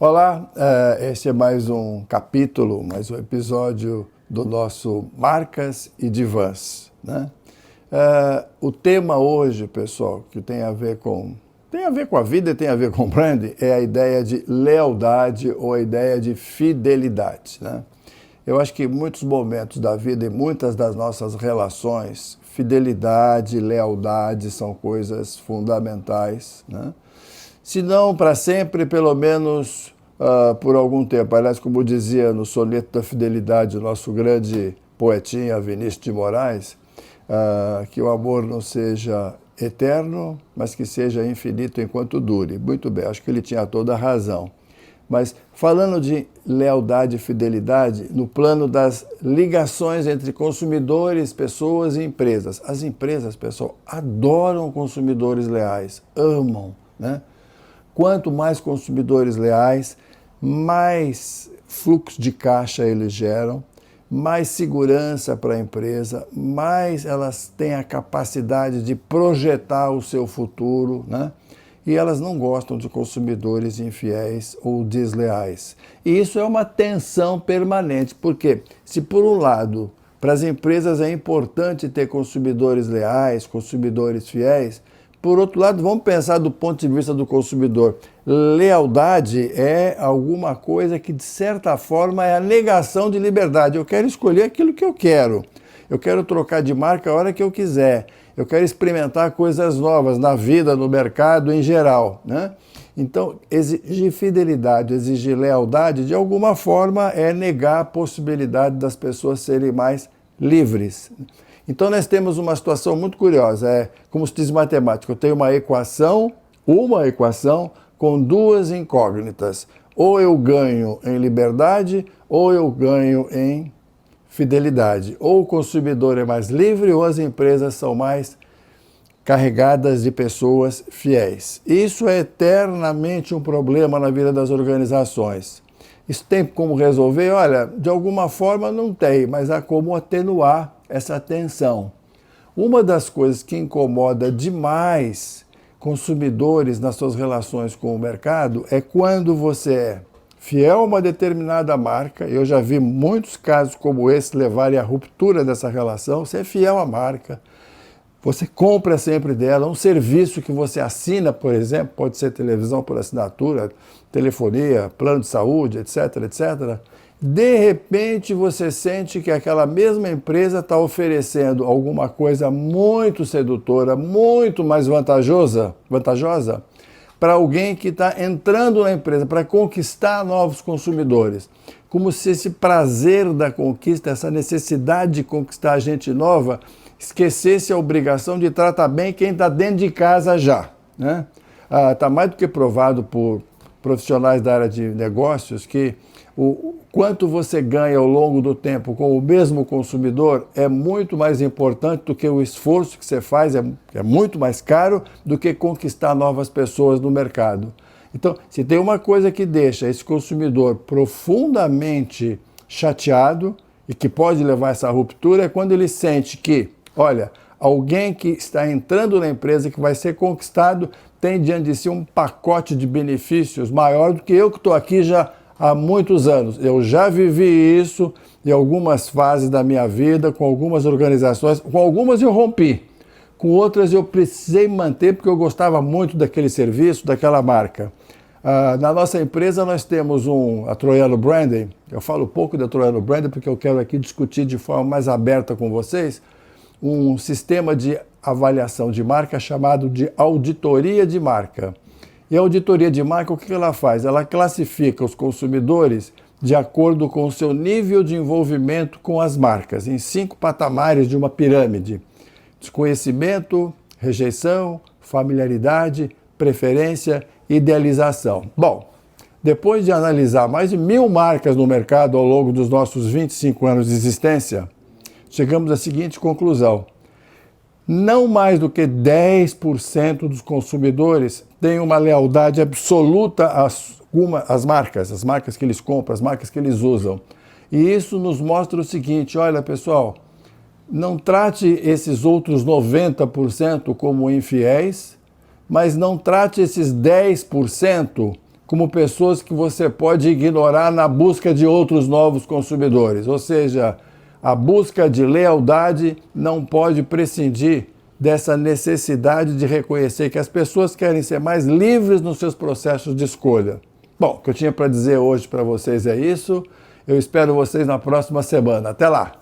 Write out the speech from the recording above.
Olá, este é mais um capítulo, mais um episódio do nosso Marcas e Divãs, né? O tema hoje, pessoal, que tem a ver com a vida e tem a ver com branding, é a ideia de lealdade ou a ideia de fidelidade, né? Eu acho que em muitos momentos da vida e muitas das nossas relações, fidelidade e lealdade são coisas fundamentais, né? Se não para sempre, pelo menos por algum tempo. Aliás, como dizia no Soneto da Fidelidade, o nosso grande poetinha Vinícius de Moraes, que o amor não seja eterno, mas que seja infinito enquanto dure. Muito bem, acho que ele tinha toda a razão. Mas falando de lealdade e fidelidade, no plano das ligações entre consumidores, pessoas e empresas. As empresas, pessoal, adoram consumidores leais, amam, né? Quanto mais consumidores leais, mais fluxo de caixa eles geram, mais segurança para a empresa, mais elas têm a capacidade de projetar o seu futuro, né? E elas não gostam de consumidores infiéis ou desleais. E isso é uma tensão permanente, porque se por um lado, para as empresas é importante ter consumidores leais, consumidores fiéis, por outro lado, vamos pensar do ponto de vista do consumidor. Lealdade é alguma coisa que, de certa forma, é a negação de liberdade. Eu quero escolher aquilo que eu quero. Eu quero trocar de marca a hora que eu quiser. Eu quero experimentar coisas novas na vida, no mercado em geral, né? Então, exigir fidelidade, exigir lealdade, de alguma forma, é negar a possibilidade das pessoas serem mais livres. Então, nós temos uma situação muito curiosa, como se diz matemática, eu tenho uma equação com duas incógnitas. Ou eu ganho em liberdade, ou eu ganho em fidelidade. Ou o consumidor é mais livre, ou as empresas são mais carregadas de pessoas fiéis. Isso é eternamente um problema na vida das organizações. Isso tem como resolver? Olha, de alguma forma não tem, mas há como atenuar essa tensão. Uma das coisas que incomoda demais consumidores nas suas relações com o mercado é quando você é fiel a uma determinada marca. Eu já vi muitos casos como esse levarem à ruptura dessa relação. Você é fiel à marca, você compra sempre dela, um serviço que você assina, por exemplo, pode ser televisão por assinatura, telefonia, plano de saúde, etc, etc. De repente você sente que aquela mesma empresa está oferecendo alguma coisa muito sedutora, muito mais vantajosa para alguém que está entrando na empresa para conquistar novos consumidores. Como se esse prazer da conquista, essa necessidade de conquistar gente nova, esquecesse a obrigação de tratar bem quem está dentro de casa já, né? Está mais do que provado por profissionais da área de negócios que o quanto você ganha ao longo do tempo com o mesmo consumidor é muito mais importante do que o esforço que você faz, é muito mais caro do que conquistar novas pessoas no mercado. Então, se tem uma coisa que deixa esse consumidor profundamente chateado e que pode levar a essa ruptura, é quando ele sente que, olha, alguém que está entrando na empresa, que vai ser conquistado, tem diante de si um pacote de benefícios maior do que eu que estou aqui já há muitos anos. Eu já vivi isso em algumas fases da minha vida, com algumas organizações, com algumas eu rompi, com outras eu precisei manter porque eu gostava muito daquele serviço, daquela marca. Na nossa empresa nós temos a Troiano Branding. Eu falo pouco da Troiano Branding porque eu quero aqui discutir de forma mais aberta com vocês um sistema de avaliação de marca chamado de auditoria de marca. E a auditoria de marca, o que ela faz? Ela classifica os consumidores de acordo com o seu nível de envolvimento com as marcas, em 5 patamares de uma pirâmide: desconhecimento, rejeição, familiaridade, preferência, idealização. Bom, depois de analisar mais de 1000 marcas no mercado ao longo dos nossos 25 anos de existência, chegamos à seguinte conclusão: não mais do que 10% dos consumidores têm uma lealdade absoluta às marcas que eles compram, as marcas que eles usam. E isso nos mostra o seguinte: olha, pessoal, não trate esses outros 90% como infiéis, mas não trate esses 10% como pessoas que você pode ignorar na busca de outros novos consumidores. Ou seja, a busca de lealdade não pode prescindir dessa necessidade de reconhecer que as pessoas querem ser mais livres nos seus processos de escolha. Bom, o que eu tinha para dizer hoje para vocês é isso. Eu espero vocês na próxima semana. Até lá!